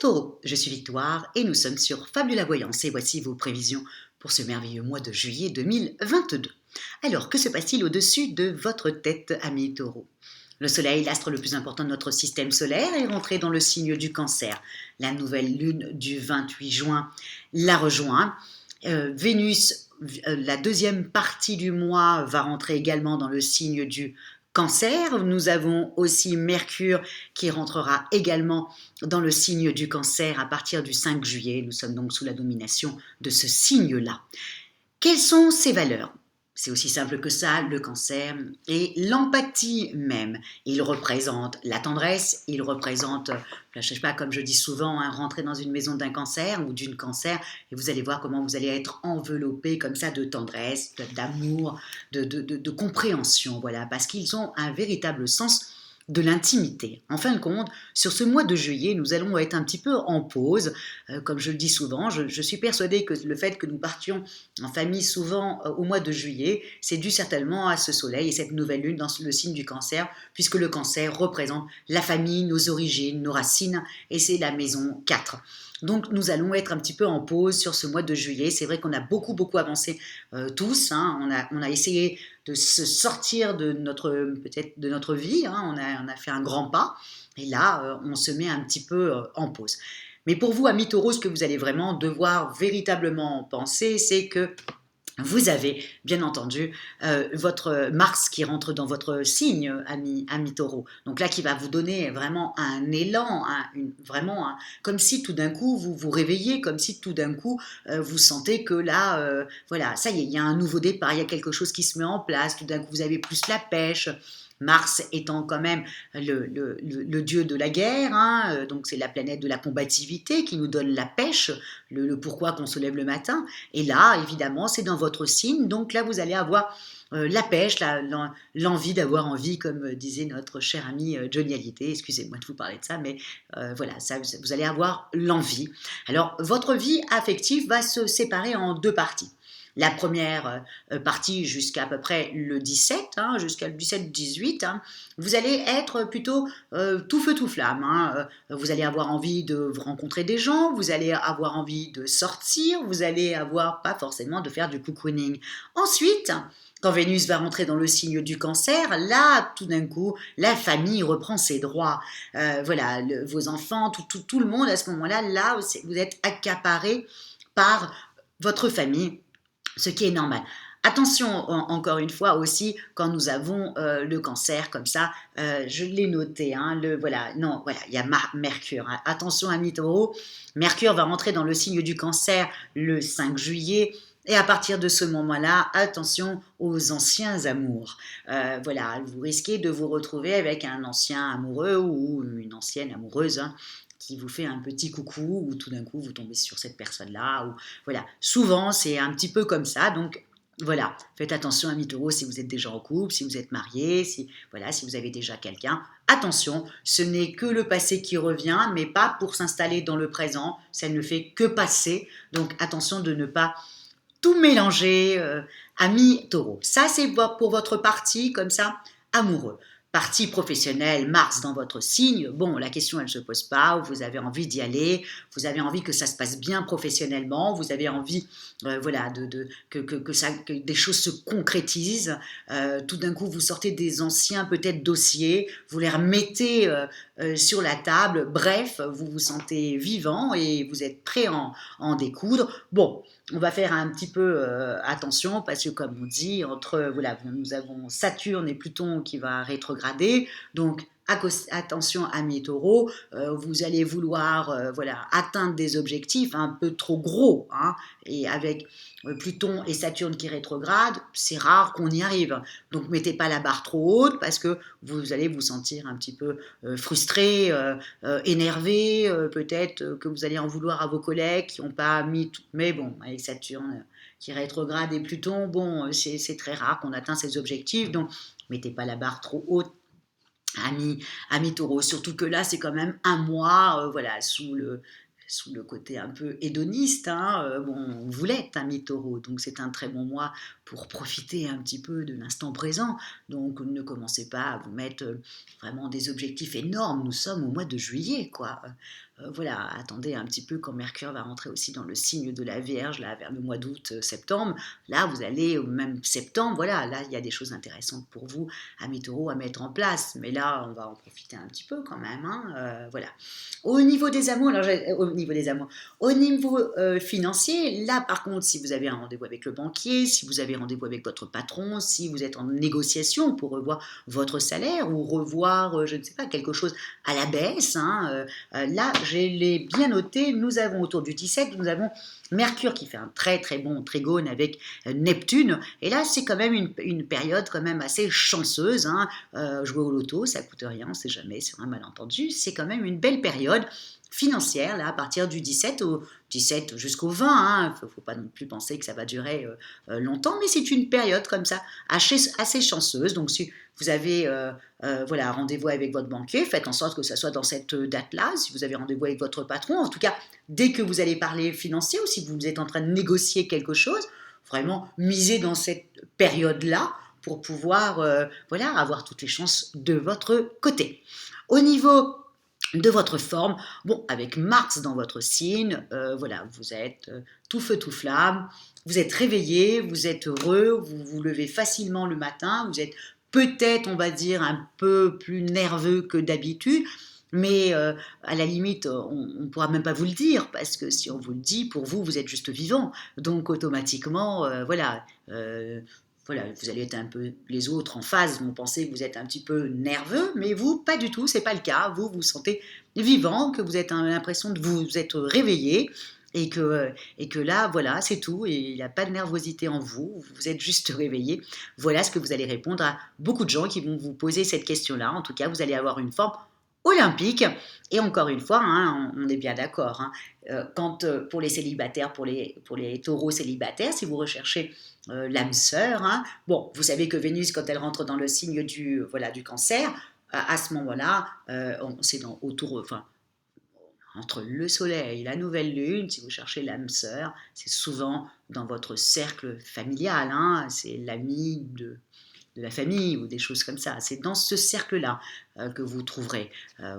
Taureau, je suis Victoire et nous sommes sur Fabula Voyance et voici vos prévisions pour ce merveilleux mois de juillet 2022. Alors, que se passe-t-il au-dessus de votre tête, amis Taureau? Le Soleil, l'astre le plus important de notre système solaire, est rentré dans le signe du Cancer. La nouvelle lune du 28 juin la rejoint. Vénus, la deuxième partie du mois, va rentrer également dans le signe du Cancer. Nous avons aussi Mercure qui rentrera également dans le signe du Cancer à partir du 5 juillet. Nous sommes donc sous la domination de ce signe-là. Quelles sont ces valeurs? C'est aussi simple que ça, le Cancer et l'empathie même. Il représente la tendresse, il représente, je ne sais pas, comme je dis souvent, rentrer dans une maison d'un Cancer ou d'une Cancer et vous allez voir comment vous allez être enveloppé comme ça de tendresse, d'amour, de compréhension, voilà, parce qu'ils ont un véritable sens de l'intimité. En fin de compte, sur ce mois de juillet, nous allons être un petit peu en pause. Comme je le dis souvent, je suis persuadée que le fait que nous partions en famille souvent au mois de juillet, c'est dû certainement à ce soleil et cette nouvelle lune dans le signe du Cancer, puisque le Cancer représente la famille, nos origines, nos racines, et c'est la maison 4. Donc nous allons être un petit peu en pause sur ce mois de juillet. C'est vrai qu'on a beaucoup avancé tous. On a essayé de se sortir de notre vie. On a fait un grand pas. Et là, on se met un petit peu en pause. Mais pour vous, amis Taureau, ce que vous allez vraiment devoir véritablement penser, c'est que vous avez, bien entendu, votre Mars qui rentre dans votre signe, ami Taureau. Donc là, qui va vous donner vraiment un élan, comme si tout d'un coup, vous vous réveillez, comme si tout d'un coup, vous sentez que là, voilà, ça y est, il y a un nouveau départ, il y a quelque chose qui se met en place, tout d'un coup, vous avez plus la pêche. Mars étant quand même le dieu de la guerre, donc c'est la planète de la combativité qui nous donne la pêche, le pourquoi qu'on se lève le matin. Et là, évidemment, c'est dans votre signe, donc là, vous allez avoir la pêche, l'envie d'avoir envie, comme disait notre cher ami Johnny Hallyday, excusez-moi de vous parler de ça, mais voilà, ça, vous allez avoir l'envie. Alors, votre vie affective va se séparer en deux parties. La première partie jusqu'à peu près le 17, jusqu'à le 17-18, vous allez être plutôt tout feu tout flamme. Vous allez avoir envie de rencontrer des gens, vous allez avoir envie de sortir, vous allez avoir pas forcément de faire du cocooning. Ensuite, quand Vénus va rentrer dans le signe du Cancer, là, tout d'un coup, la famille reprend ses droits. Voilà, vos enfants, tout le monde à ce moment-là, là, vous êtes accaparé par votre famille, ce qui est normal. Attention, encore une fois aussi, quand nous avons le Cancer comme ça, je l'ai noté, voilà, il y a Mercure. Attention, amis Taureau, Mercure va rentrer dans le signe du Cancer le 5 juillet. Et à partir de ce moment-là, attention aux anciens amours. Voilà, vous risquez de vous retrouver avec un ancien amoureux ou une ancienne amoureuse, qui vous fait un petit coucou ou tout d'un coup vous tombez sur cette personne-là. Ou, voilà, souvent c'est un petit peu comme ça. Donc voilà, faites attention, amis Taureau, si vous êtes déjà en couple, si vous êtes marié, si vous avez déjà quelqu'un. Attention, ce n'est que le passé qui revient, mais pas pour s'installer dans le présent. Ça ne fait que passer. Donc attention de ne pas tout mélanger, amis Taureau. Ça, c'est pour votre partie comme ça, amoureux. Partie professionnelle, Mars dans votre signe, bon, la question, elle ne se pose pas, vous avez envie d'y aller, vous avez envie que ça se passe bien professionnellement, vous avez envie voilà, que des choses se concrétisent, tout d'un coup, vous sortez des anciens, peut-être, dossiers, vous les remettez sur la table, bref, vous vous sentez vivant et vous êtes prêt à en découdre. Bon, on va faire un petit peu attention parce que comme on dit, voilà, nous avons Saturne et Pluton qui va rétrograder, donc attention amis Taureau, vous allez vouloir voilà, atteindre des objectifs un peu trop gros, et avec Pluton et Saturne qui rétrogradent, c'est rare qu'on y arrive. Donc mettez pas la barre trop haute parce que vous allez vous sentir un petit peu frustré, énervé, peut-être que vous allez en vouloir à vos collègues qui n'ont pas mis tout. Mais bon, avec Saturne qui rétrograde et Pluton, bon, c'est très rare qu'on atteigne ces objectifs, donc mettez pas la barre trop haute. Amis Taureau, surtout que là c'est quand même un mois voilà, sous le côté un peu hédoniste, bon, vous l'êtes, amis Taureau, donc c'est un très bon mois pour profiter un petit peu de l'instant présent, donc ne commencez pas à vous mettre vraiment des objectifs énormes, nous sommes au mois de juillet, quoi. voilà, attendez un petit peu quand Mercure va rentrer aussi dans le signe de la Vierge, là, vers le mois d'août, septembre. Là, vous allez, au même septembre, voilà, là, il y a des choses intéressantes pour vous, amis taureaux, à mettre en place. Mais là, on va en profiter un petit peu quand même, hein, voilà. Au niveau des amours, au niveau des amours, au niveau financier, là, par contre, si vous avez un rendez-vous avec le banquier, si vous avez rendez-vous avec votre patron, si vous êtes en négociation pour revoir votre salaire ou revoir, je ne sais pas, quelque chose à la baisse, hein, là, je l'ai bien noté, nous avons autour du 17, nous avons Mercure qui fait un très très bon trigone avec Neptune, et là c'est quand même une période quand même assez chanceuse, hein. Jouer au loto, ça coûte rien, on ne sait jamais sur un malentendu, c'est quand même une belle période financière, là, à partir du 17 jusqu'au 20, hein. Faut pas non plus penser que ça va durer longtemps, mais c'est une période comme ça, assez chanceuse, donc si vous avez voilà, un rendez-vous avec votre banquier, faites en sorte que ça soit dans cette date-là, si vous avez rendez-vous avec votre patron, en tout cas, dès que vous allez parler financier ou si vous êtes en train de négocier quelque chose, vraiment misez dans cette période-là pour pouvoir voilà, avoir toutes les chances de votre côté. Au niveau de votre forme, bon, avec Mars dans votre signe, voilà, vous êtes tout feu, tout flamme, vous êtes réveillé, vous êtes heureux, vous vous levez facilement le matin, vous êtes peut-être, on va dire, un peu plus nerveux que d'habitude, mais à la limite, on ne pourra même pas vous le dire, parce que si on vous le dit, pour vous, vous êtes juste vivant. Donc automatiquement, voilà, vous allez être un peu les autres en phase, vont penser que vous êtes un petit peu nerveux, mais vous, pas du tout, c'est pas le cas. Vous vous sentez vivant, que vous avez l'impression de vous être réveillé, et que là, voilà, c'est tout, et il n'y a pas de nervosité en vous, vous êtes juste réveillé. Voilà ce que vous allez répondre à beaucoup de gens qui vont vous poser cette question-là. En tout cas, vous allez avoir une forme olympique. Et encore une fois, hein, on est bien d'accord, hein, quand pour les célibataires, pour les taureaux célibataires, si vous recherchez l'âme sœur, hein, bon, vous savez que Vénus, quand elle rentre dans le signe voilà, du cancer, à ce moment-là, c'est enfin, entre le soleil et la nouvelle lune, si vous cherchez l'âme sœur, c'est souvent dans votre cercle familial, hein, c'est l'ami de la famille ou des choses comme ça. C'est dans ce cercle-là que vous trouverez.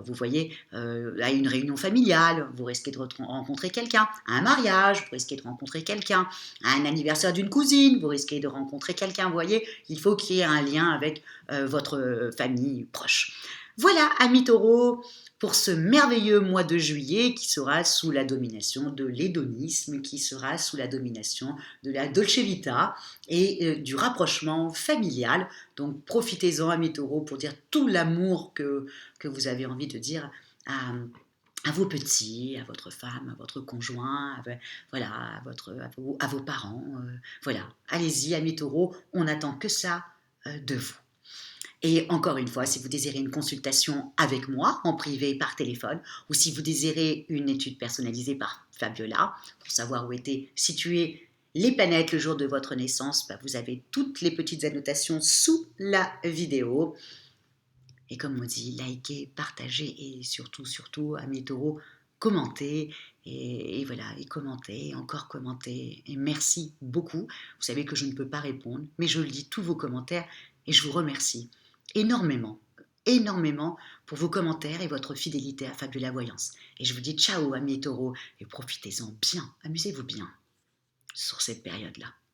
Vous voyez, à une réunion familiale, vous risquez de rencontrer quelqu'un. À un mariage, vous risquez de rencontrer quelqu'un. À un anniversaire d'une cousine, vous risquez de rencontrer quelqu'un. Vous voyez, il faut qu'il y ait un lien avec votre famille proche. Voilà, amis taureaux, pour ce merveilleux mois de juillet qui sera sous la domination de l'hédonisme, qui sera sous la domination de la Dolce Vita et du rapprochement familial. Donc profitez-en, amis taureaux, pour dire tout l'amour que vous avez envie de dire à vos petits, à votre femme, à votre conjoint, voilà, à vos parents. Voilà, allez-y, amis taureaux, on n'attend que ça de vous. Et encore une fois, si vous désirez une consultation avec moi, en privé, par téléphone, ou si vous désirez une étude personnalisée par Fabiola, pour savoir où étaient situées les planètes le jour de votre naissance, vous avez toutes les petites annotations sous la vidéo. Et comme on dit, likez, partagez et surtout, surtout, amis taureaux, commentez. Et voilà, et commentez, encore commentez. Et merci beaucoup. Vous savez que je ne peux pas répondre, mais je lis tous vos commentaires et je vous remercie énormément, énormément pour vos commentaires et votre fidélité à Fabiola Voyance. Et je vous dis ciao, amis taureaux, et profitez-en bien, amusez-vous bien sur cette période-là.